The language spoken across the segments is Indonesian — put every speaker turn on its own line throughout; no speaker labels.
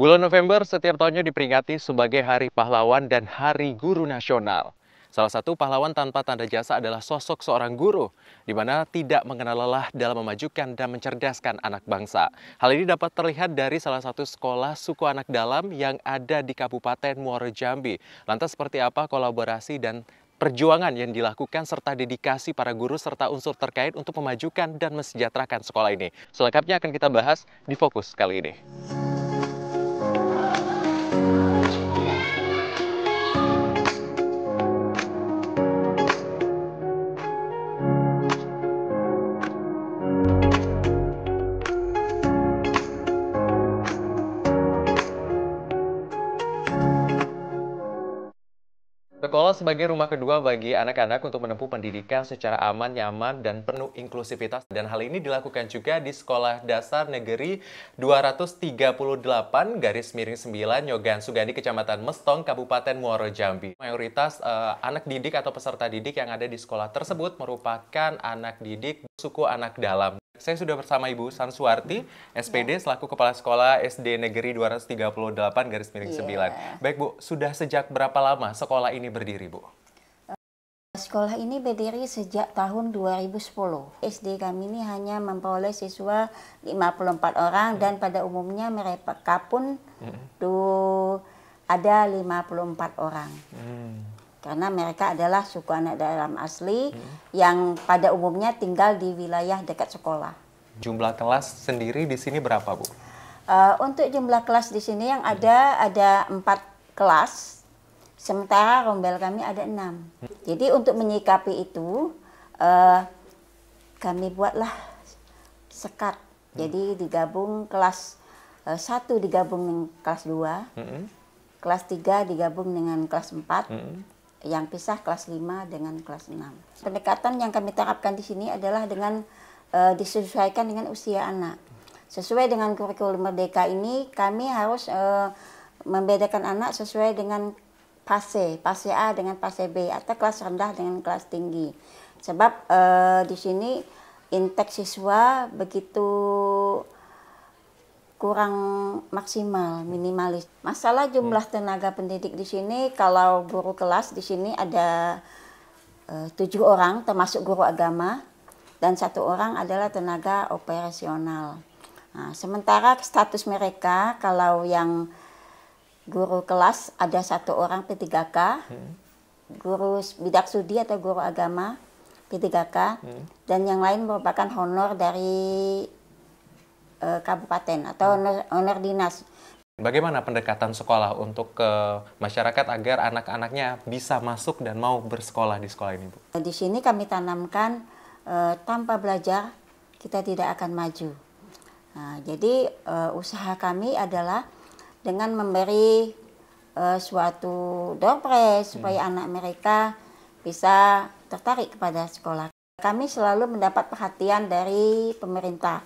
Bulan November setiap tahunnya diperingati sebagai Hari Pahlawan dan Hari Guru Nasional. Salah satu pahlawan tanpa tanda jasa adalah sosok seorang guru, di mana tidak mengenal lelah dalam memajukan dan mencerdaskan anak bangsa. Hal ini dapat terlihat dari salah satu sekolah suku anak dalam yang ada di Kabupaten Muaro Jambi. Lantas seperti apa kolaborasi dan perjuangan yang dilakukan serta dedikasi para guru serta unsur terkait untuk memajukan dan mensejahterakan sekolah ini? Selengkapnya akan kita bahas di Fokus kali ini. Sekolah sebagai rumah kedua bagi anak-anak untuk menempuh pendidikan secara aman, nyaman, dan penuh inklusivitas. Dan hal ini dilakukan juga di Sekolah Dasar Negeri 238-9 Nyogan Sugandi, Kecamatan Mestong, Kabupaten Muaro Jambi. Mayoritas anak didik atau peserta didik yang ada di sekolah tersebut merupakan anak didik suku anak dalam. Saya sudah bersama Ibu Sansuarti, SPD, selaku Kepala Sekolah SD Negeri 238-9. Baik Bu, sudah sejak berapa lama sekolah ini berdiri Bu?
Sekolah ini berdiri sejak tahun 2010. SD kami ini hanya memperoleh siswa 54 orang dan pada umumnya mereka pun ada 54 orang. Karena mereka adalah suku anak dalam asli yang pada umumnya tinggal di wilayah dekat sekolah.
Jumlah kelas sendiri di sini berapa Bu?
Untuk jumlah kelas di sini yang ada 4 kelas, sementara rombel kami ada 6. Jadi untuk menyikapi itu, kami buatlah sekat. Jadi digabung kelas 1 digabung dengan kelas 2, kelas 3 digabung dengan kelas 4, yang pisah kelas 5 dengan kelas 6. Pendekatan yang kami terapkan di sini adalah dengan disesuaikan dengan usia anak. Sesuai dengan kurikulum Merdeka ini, kami harus membedakan anak sesuai dengan fase A dengan fase B, atau kelas rendah dengan kelas tinggi. Sebab di sini intake siswa begitu kurang maksimal, minimalis. Masalah jumlah tenaga pendidik di sini, kalau guru kelas di sini ada 7 orang, termasuk guru agama, dan 1 orang adalah tenaga operasional. Nah, sementara status mereka, kalau yang guru kelas ada 1 orang P3K, guru bidak sudi atau guru agama P3K, dan yang lain merupakan honor dari kabupaten atau honor dinas.
Bagaimana pendekatan sekolah untuk ke masyarakat agar anak-anaknya bisa masuk dan mau bersekolah di sekolah ini, Bu?
Di sini kami tanamkan tanpa belajar kita tidak akan maju. Nah, jadi usaha kami adalah dengan memberi suatu door prize supaya anak mereka bisa tertarik kepada sekolah. Kami selalu mendapat perhatian dari pemerintah.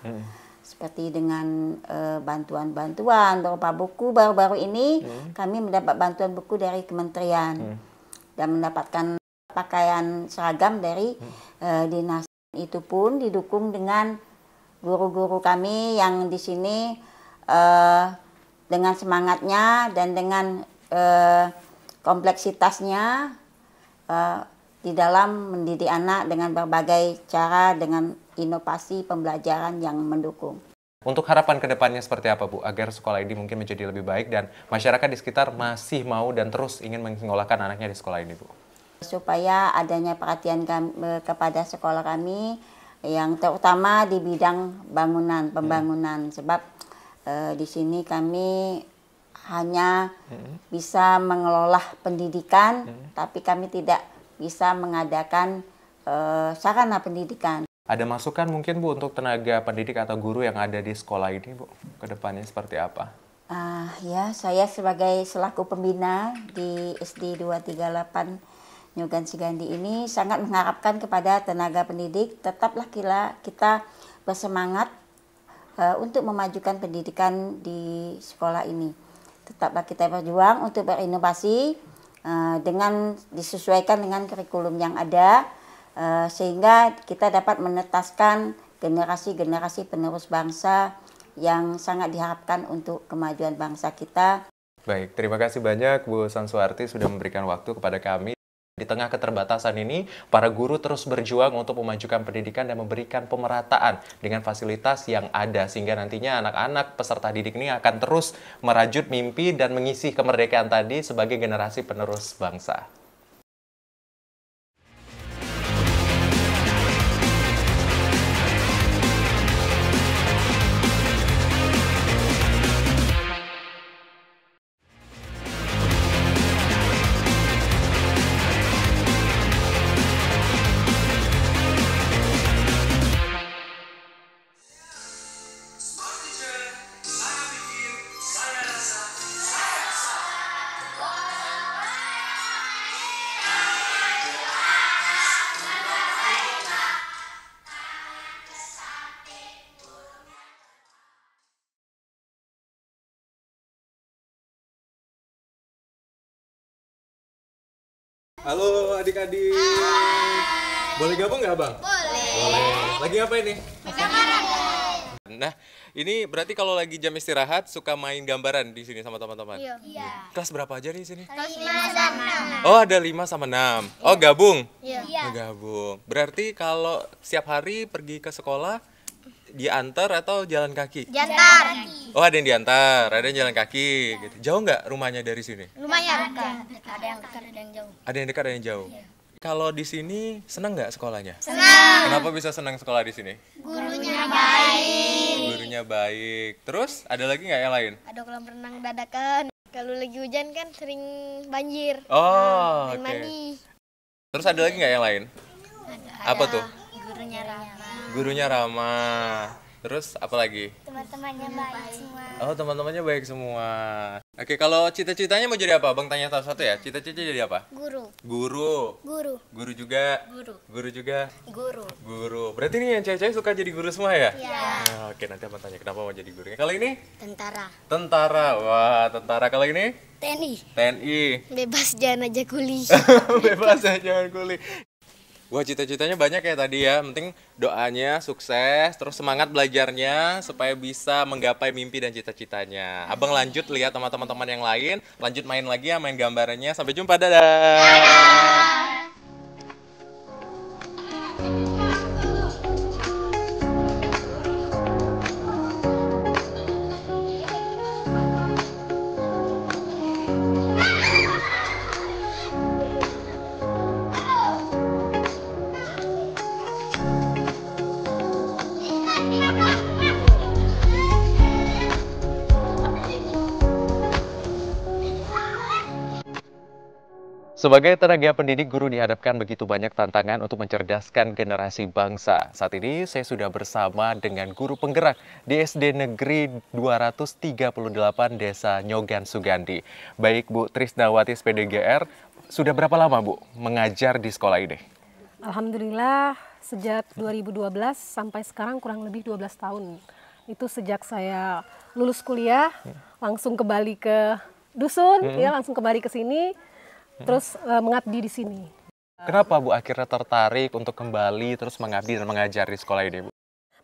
Seperti dengan bantuan-bantuan berupa buku. Baru-baru ini kami mendapat bantuan buku dari kementerian dan mendapatkan pakaian seragam dari dinas. Itu pun didukung dengan guru-guru kami yang di sini dengan semangatnya dan dengan kompleksitasnya di dalam mendidik anak dengan berbagai cara, dengan inovasi pembelajaran yang mendukung.
Untuk harapan ke depannya seperti apa, Bu? Agar sekolah ini mungkin menjadi lebih baik dan masyarakat di sekitar masih mau dan terus ingin menyekolahkan anaknya di sekolah ini, Bu?
Supaya adanya perhatian kepada sekolah kami, yang terutama di bidang pembangunan. Sebab di sini kami hanya bisa mengelola pendidikan, tapi kami tidak bisa mengadakan sarana pendidikan.
Ada masukan mungkin Bu untuk tenaga pendidik atau guru yang ada di sekolah ini, Bu? Ke depannya seperti apa?
Ya, saya selaku pembina di SD 238 Nyogan Sugandi ini sangat mengharapkan kepada tenaga pendidik, tetaplah kita bersemangat untuk memajukan pendidikan di sekolah ini. Tetaplah kita berjuang untuk berinovasi dengan disesuaikan dengan kurikulum yang ada, sehingga kita dapat menetaskan generasi-generasi penerus bangsa yang sangat diharapkan untuk kemajuan bangsa kita.
Baik, terima kasih banyak Bu Sansuarti sudah memberikan waktu kepada kami. Di tengah keterbatasan ini, para guru terus berjuang untuk memajukan pendidikan dan memberikan pemerataan dengan fasilitas yang ada, sehingga nantinya anak-anak peserta didik ini akan terus merajut mimpi dan mengisi kemerdekaan tadi sebagai generasi penerus bangsa. Halo adik-adik. Boleh gabung nggak, Bang? Boleh. Lagi apa ini? Nah, ini berarti kalau lagi jam istirahat suka main gambaran di sini sama teman-teman? Iya. Kelas berapa aja di sini?
Kelas 5 sama 6.
Oh, ada 5 sama 6. Oh, gabung?
Iya.
Oh, gabung. Berarti kalau setiap hari pergi ke sekolah diantar atau jalan kaki?
Jantar.
Oh, ada yang diantar, ada yang jalan kaki gitu. Jauh nggak rumahnya dari sini?
Lumayan. Ada yang dekat, ada yang jauh.
Ada yang dekat, ada yang jauh. Kalau di sini senang nggak sekolahnya?
Senang.
Kenapa bisa senang sekolah di sini?
Gurunya baik.
Gurunya baik. Terus ada lagi nggak yang lain?
Ada kolam renang dadakan. Kalau lagi hujan kan sering banjir.
Oh,
Main
oke.
mandi.
Terus ada lagi nggak yang lain? Apa tuh?
Gurunya ramah.
Gurunya ramah. Terus apa lagi?
Teman-temannya baik semua.
Oh, teman-temannya baik semua. Oke, kalau cita-citanya mau jadi apa? Bang tanya satu-satu ya. Cita-citanya jadi apa?
Guru.
Guru.
Guru.
Guru juga.
Guru.
Guru juga.
Guru.
Guru. Berarti nih yang cewek-cewek suka jadi guru semua ya?
Iya.
Nah, oke, nanti abang tanya kenapa mau jadi guru. Kalau ini?
Tentara.
Tentara. Wah, tentara. Kalau ini?
TNI.
TNI.
Bebas jangan aja kuli.
Bebas ya, jangan kuli. Wah, cita-citanya banyak ya tadi ya. Penting doanya sukses, terus semangat belajarnya supaya bisa menggapai mimpi dan cita-citanya. Abang lanjut lihat sama teman-teman yang lain, lanjut main lagi ya, main gambarannya. Sampai jumpa, dadah. Sebagai tenaga pendidik, guru dihadapkan begitu banyak tantangan untuk mencerdaskan generasi bangsa. Saat ini saya sudah bersama dengan guru penggerak di SD Negeri 238 Desa Nyogan Sugandi. Baik Bu Trisnawati SPDGR, sudah berapa lama Bu mengajar di sekolah ini?
Alhamdulillah sejak 2012 sampai sekarang kurang lebih 12 tahun. Itu sejak saya lulus kuliah, langsung kembali ke dusun, ya langsung kembali ke sini. Terus mengabdi di sini.
Kenapa Bu akhirnya tertarik untuk kembali terus mengabdi dan mengajar di sekolah ini Bu?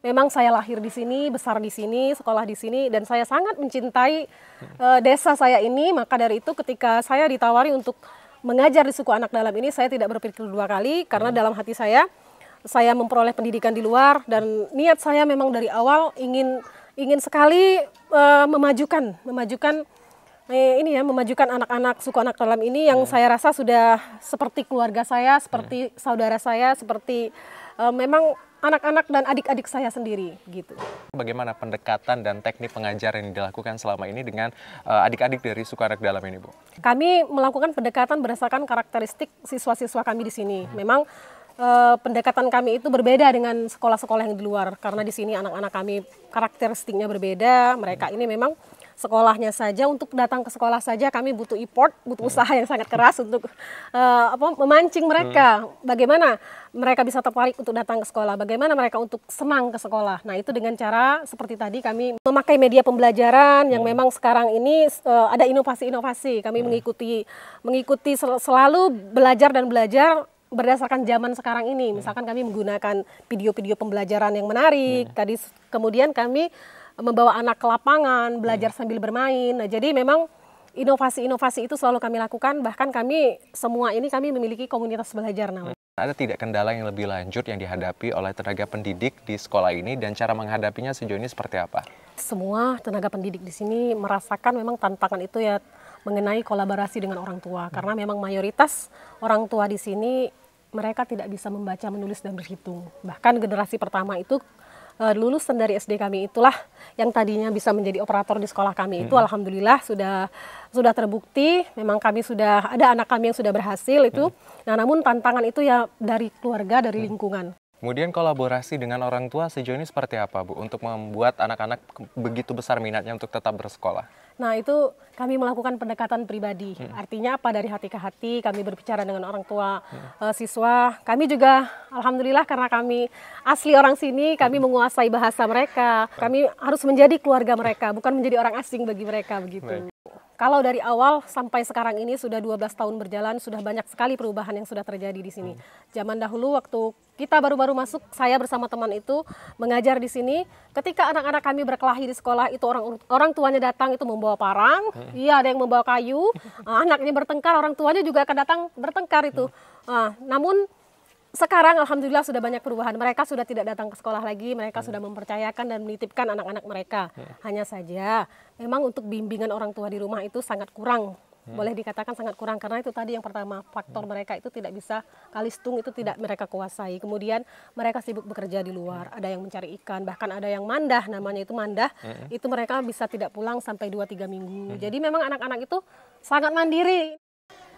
Memang saya lahir di sini, besar di sini, sekolah di sini, dan saya sangat mencintai desa saya ini. Maka dari itu ketika saya ditawari untuk mengajar di suku anak dalam ini, saya tidak berpikir dua kali karena dalam hati saya memperoleh pendidikan di luar dan niat saya memang dari awal ingin sekali memajukan anak-anak suku anak dalam ini yang saya rasa sudah seperti keluarga saya, seperti saudara saya, seperti memang anak-anak dan adik-adik saya sendiri gitu.
Bagaimana pendekatan dan teknik pengajaran yang dilakukan selama ini dengan adik-adik dari suku anak dalam ini Bu?
Kami melakukan pendekatan berdasarkan karakteristik siswa-siswa kami di sini. Memang pendekatan kami itu berbeda dengan sekolah-sekolah yang di luar karena di sini anak-anak kami karakteristiknya berbeda. Mereka ini memang sekolahnya saja, untuk datang ke sekolah saja kami butuh effort, butuh usaha yang sangat keras untuk memancing mereka. Bagaimana mereka bisa tertarik untuk datang ke sekolah, bagaimana mereka untuk senang ke sekolah. Nah itu dengan cara seperti tadi kami memakai media pembelajaran yang memang sekarang ini ada inovasi-inovasi. Kami mengikuti selalu belajar dan belajar berdasarkan zaman sekarang ini. Misalkan kami menggunakan video-video pembelajaran yang menarik. Kemudian kami membawa anak ke lapangan, belajar sambil bermain. Nah, jadi memang inovasi-inovasi itu selalu kami lakukan, bahkan kami semua ini kami memiliki komunitas belajar namanya.
Ada tidak kendala yang lebih lanjut yang dihadapi oleh tenaga pendidik di sekolah ini dan cara menghadapinya sejauh ini seperti apa?
Semua tenaga pendidik di sini merasakan memang tantangan itu ya mengenai kolaborasi dengan orang tua, karena memang mayoritas orang tua di sini mereka tidak bisa membaca, menulis, dan berhitung. Bahkan generasi pertama itu lulusan dari SD kami itulah yang tadinya bisa menjadi operator di sekolah kami itu alhamdulillah sudah terbukti, memang kami sudah ada anak kami yang sudah berhasil itu. Nah, namun tantangan itu ya dari keluarga, dari lingkungan.
Kemudian kolaborasi dengan orang tua sejauh ini seperti apa, Bu, untuk membuat anak-anak begitu besar minatnya untuk tetap bersekolah?
Nah, itu kami melakukan pendekatan pribadi. Artinya apa, dari hati ke hati kami berbicara dengan orang tua siswa. Kami juga alhamdulillah karena kami asli orang sini, kami menguasai bahasa mereka. Kami harus menjadi keluarga mereka, bukan menjadi orang asing bagi mereka begitu.
Baik.
Kalau dari awal sampai sekarang ini sudah 12 tahun berjalan, sudah banyak sekali perubahan yang sudah terjadi di sini. Zaman dahulu waktu kita baru-baru masuk, saya bersama teman itu mengajar di sini. Ketika anak-anak kami berkelahi di sekolah, itu orang tuanya datang itu membawa parang, iya ada yang membawa kayu, anaknya bertengkar, orang tuanya juga akan datang bertengkar itu. Namun sekarang alhamdulillah sudah banyak perubahan. Mereka sudah tidak datang ke sekolah lagi, mereka sudah mempercayakan dan menitipkan anak-anak mereka. Hanya saja memang untuk bimbingan orang tua di rumah itu sangat kurang. Boleh dikatakan sangat kurang karena itu tadi yang pertama, faktor mereka itu tidak bisa kalistung, itu tidak mereka kuasai. Kemudian mereka sibuk bekerja di luar, ada yang mencari ikan, bahkan ada yang mandah, namanya itu mandah. Itu mereka bisa tidak pulang sampai 2-3 minggu. Jadi memang anak-anak itu sangat mandiri.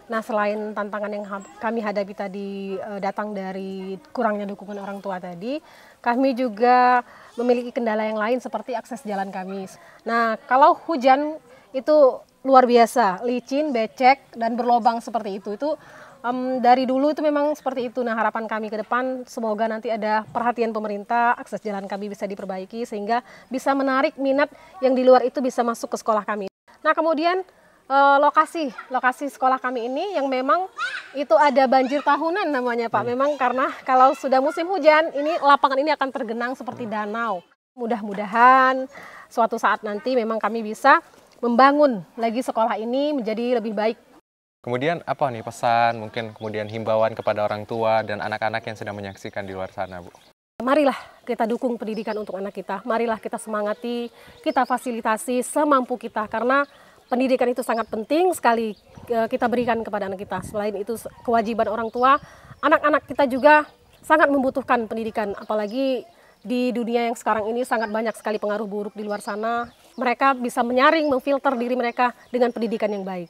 Nah, selain tantangan yang kami hadapi tadi datang dari kurangnya dukungan orang tua tadi, kami juga memiliki kendala yang lain seperti akses jalan kami. Nah, kalau hujan itu luar biasa, licin, becek, dan berlobang seperti itu. Itu dari dulu itu memang seperti itu. Nah, harapan kami ke depan semoga nanti ada perhatian pemerintah, akses jalan kami bisa diperbaiki sehingga bisa menarik minat yang di luar itu bisa masuk ke sekolah kami. Nah, kemudian lokasi sekolah kami ini yang memang itu ada banjir tahunan namanya Pak. Memang karena kalau sudah musim hujan ini lapangan ini akan tergenang seperti danau. Mudah-mudahan suatu saat nanti memang kami bisa membangun lagi sekolah ini menjadi lebih baik.
Kemudian apa nih pesan, mungkin kemudian himbauan kepada orang tua dan anak-anak yang sedang menyaksikan di luar sana, Bu?
Marilah kita dukung pendidikan untuk anak kita. Marilah kita semangati, kita fasilitasi semampu kita karena pendidikan itu sangat penting sekali kita berikan kepada anak kita. Selain itu kewajiban orang tua, anak-anak kita juga sangat membutuhkan pendidikan. Apalagi di dunia yang sekarang ini sangat banyak sekali pengaruh buruk di luar sana. Mereka bisa menyaring, memfilter diri mereka dengan pendidikan yang baik.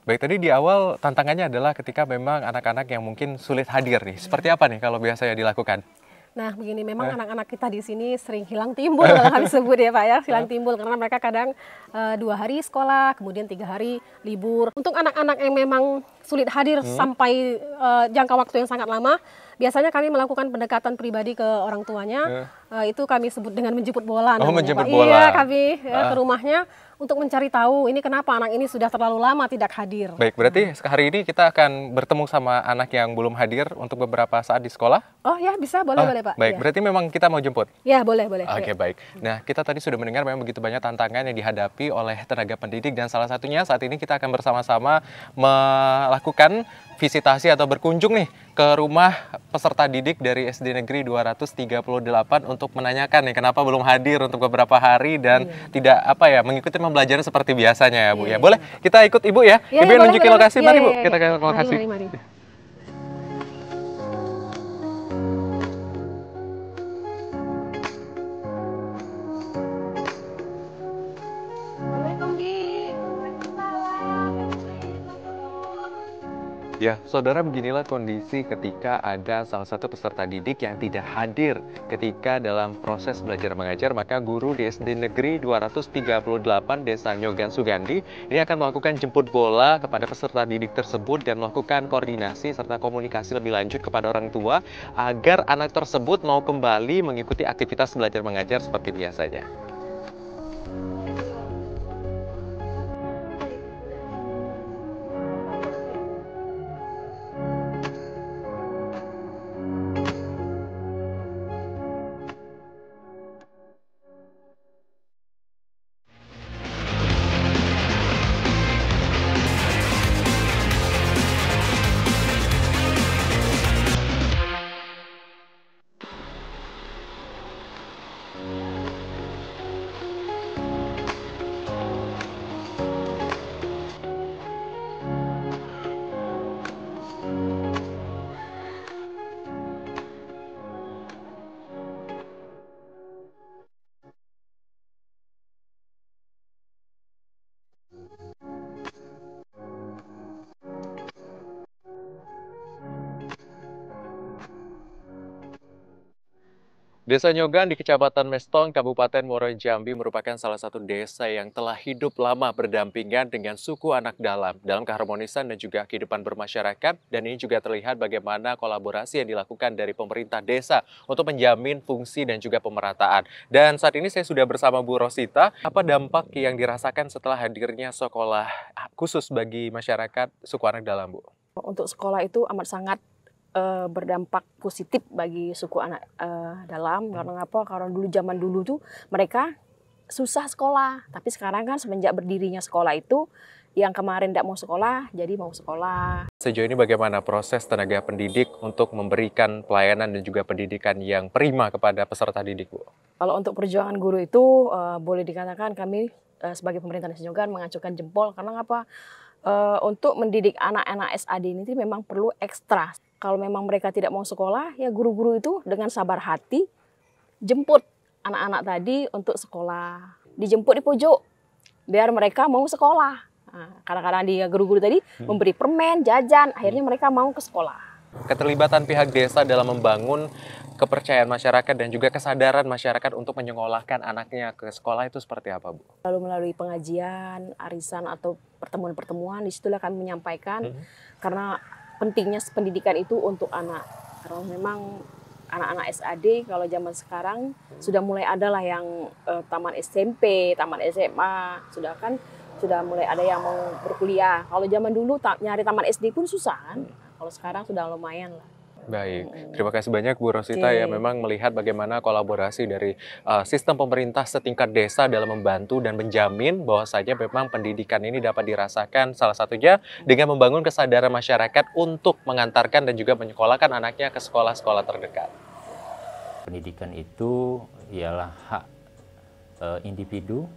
Baik, tadi di awal tantangannya adalah ketika memang anak-anak yang mungkin sulit hadir nih. Seperti apa nih kalau biasanya dilakukan?
Nah, begini, memang anak-anak kita di sini sering hilang timbul kalau kami sebut ya Pak ya, hilang timbul karena mereka kadang 2 hari sekolah, kemudian 3 hari libur. Untuk anak-anak yang memang sulit hadir sampai jangka waktu yang sangat lama, biasanya kami melakukan pendekatan pribadi ke orang tuanya. Itu kami sebut dengan menjemput bola.
Oh, menjemput
Pak.
bola.
Iya, kami ke rumahnya untuk mencari tahu ini kenapa anak ini sudah terlalu lama tidak hadir.
Baik, berarti hari ini kita akan bertemu sama anak yang belum hadir untuk beberapa saat di sekolah?
Oh ya, bisa, boleh Pak.
Baik,
Ya.
berarti memang kita mau jemput?
Ya, boleh.
Oke, baik. Nah, kita tadi sudah mendengar memang begitu banyak tantangan yang dihadapi oleh tenaga pendidik dan salah satunya saat ini kita akan bersama-sama melakukan visitasi atau berkunjung nih ke rumah peserta didik dari SD Negeri 238 untuk menanyakan nih kenapa belum hadir untuk beberapa hari dan tidak mengikuti pembelajaran seperti biasanya ya Bu ya. Boleh kita ikut Ibu ya? Ibu yang nunjukin lokasi, mari Bu, kita ke lokasi.
Mari.
Ya, saudara, beginilah kondisi ketika ada salah satu peserta didik yang tidak hadir ketika dalam proses belajar mengajar. Maka guru di SD Negeri 238 Desa Nyogan Sugandi ini akan melakukan jemput bola kepada peserta didik tersebut dan melakukan koordinasi serta komunikasi lebih lanjut kepada orang tua agar anak tersebut mau kembali mengikuti aktivitas belajar mengajar seperti biasanya. Desa Nyogan di Kecamatan Mestong, Kabupaten Muaro Jambi merupakan salah satu desa yang telah hidup lama berdampingan dengan suku anak dalam keharmonisan dan juga kehidupan bermasyarakat. Dan ini juga terlihat bagaimana kolaborasi yang dilakukan dari pemerintah desa untuk menjamin fungsi dan juga pemerataan. Dan saat ini saya sudah bersama Bu Rosita. Apa dampak yang dirasakan setelah hadirnya sekolah khusus bagi masyarakat suku anak dalam, Bu?
Untuk sekolah itu amat sangat berdampak positif bagi suku anak dalam. Karena apa? Karena zaman dulu tuh mereka susah sekolah, tapi sekarang kan semenjak berdirinya sekolah itu, yang kemarin tidak mau sekolah jadi mau sekolah.
Sejauh ini bagaimana proses tenaga pendidik untuk memberikan pelayanan dan juga pendidikan yang prima kepada peserta didik, Bu?
Kalau untuk perjuangan guru itu boleh dikatakan kami sebagai pemerintah Desa Nyogan mengacungkan jempol. Karena apa? Untuk mendidik anak-anak SAD ini memang perlu ekstra. Kalau memang mereka tidak mau sekolah, ya guru-guru itu dengan sabar hati jemput anak-anak tadi untuk sekolah. Dijemput di pojok, biar mereka mau sekolah. Nah, kadang-kadang dia guru-guru tadi memberi permen, jajan, akhirnya mereka mau ke sekolah.
Keterlibatan pihak desa dalam membangun kepercayaan masyarakat dan juga kesadaran masyarakat untuk menyekolahkan anaknya ke sekolah itu seperti apa, Bu?
Lalu melalui pengajian, arisan atau pertemuan-pertemuan, disitulah kami menyampaikan karena pentingnya pendidikan itu untuk anak. Karena memang anak-anak SAD kalau zaman sekarang sudah mulai ada lah yang taman SMP, taman SMA, sudah mulai ada yang mau berkuliah. Kalau zaman dulu nyari taman SD pun susah kan. Kalau sekarang sudah lumayan lah.
Baik, terima kasih banyak Bu Rosita ya, memang melihat bagaimana kolaborasi dari sistem pemerintah setingkat desa dalam membantu dan menjamin bahwasanya memang pendidikan ini dapat dirasakan salah satunya dengan membangun kesadaran masyarakat untuk mengantarkan dan juga menyekolahkan anaknya ke sekolah-sekolah terdekat.
Pendidikan itu ialah hak individu.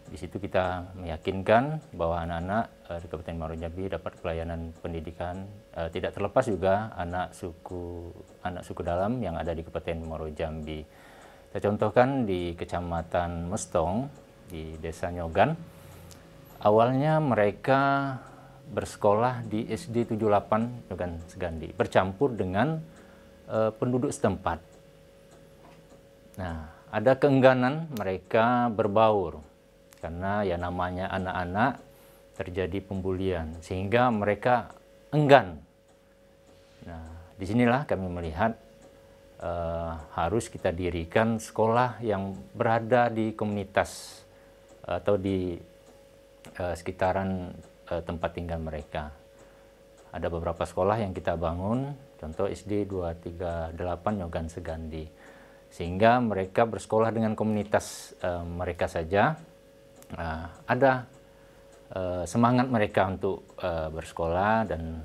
Di situ kita meyakinkan bahwa anak-anak di Kabupaten Muaro Jambi dapat pelayanan pendidikan, tidak terlepas juga anak suku dalam yang ada di Kabupaten Muaro Jambi. Kita contohkan di Kecamatan Mestong, di Desa Nyogan, awalnya mereka bersekolah di SD 78 Nyogan Segandi, bercampur dengan penduduk setempat. Nah, ada keengganan mereka berbaur. Karena ya namanya anak-anak terjadi pembulian sehingga mereka enggan. Nah, disinilah kami melihat harus kita dirikan sekolah yang berada di komunitas atau di sekitaran tempat tinggal mereka. Ada beberapa sekolah yang kita bangun, contoh SD 238 Nyogan Segandi, sehingga mereka bersekolah dengan komunitas mereka saja. Ada semangat mereka untuk bersekolah dan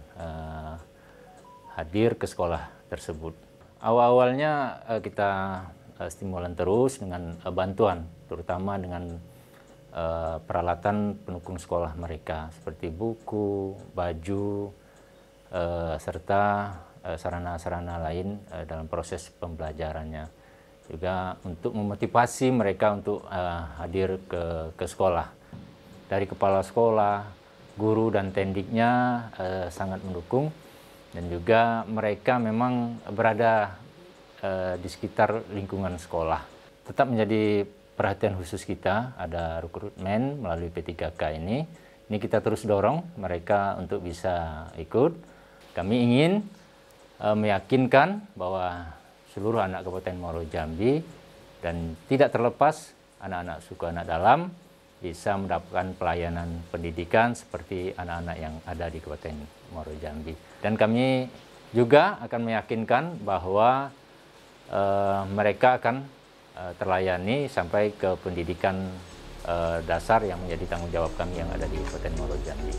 hadir ke sekolah tersebut. Awal-awalnya kita stimulan terus dengan bantuan, terutama dengan peralatan pendukung sekolah mereka seperti buku, baju, serta sarana-sarana lain dalam proses pembelajarannya. Juga untuk memotivasi mereka untuk hadir ke sekolah. Dari kepala sekolah, guru dan tendiknya sangat mendukung, dan juga mereka memang berada di sekitar lingkungan sekolah. Tetap menjadi perhatian khusus kita, ada rekrutmen melalui P3K ini. Ini kita terus dorong mereka untuk bisa ikut. Kami ingin meyakinkan bahwa seluruh anak Kabupaten Muaro Jambi dan tidak terlepas anak-anak suku anak dalam bisa mendapatkan pelayanan pendidikan seperti anak-anak yang ada di Kabupaten Muaro Jambi. Dan kami juga akan meyakinkan bahwa mereka akan terlayani sampai ke pendidikan dasar yang menjadi tanggung jawab kami yang ada di Kabupaten Muaro Jambi.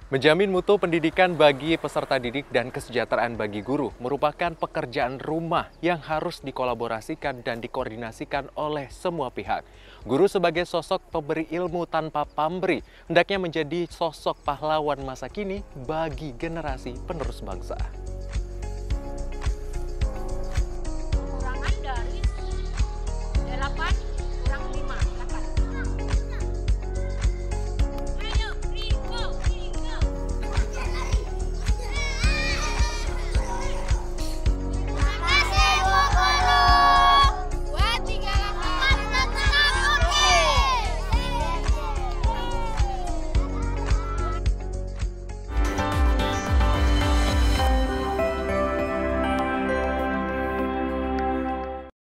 Menjamin mutu pendidikan bagi peserta didik dan kesejahteraan bagi guru merupakan pekerjaan rumah yang harus dikolaborasikan dan dikoordinasikan oleh semua pihak. Guru sebagai sosok pemberi ilmu tanpa pamrih, hendaknya menjadi sosok pahlawan masa kini bagi generasi penerus bangsa.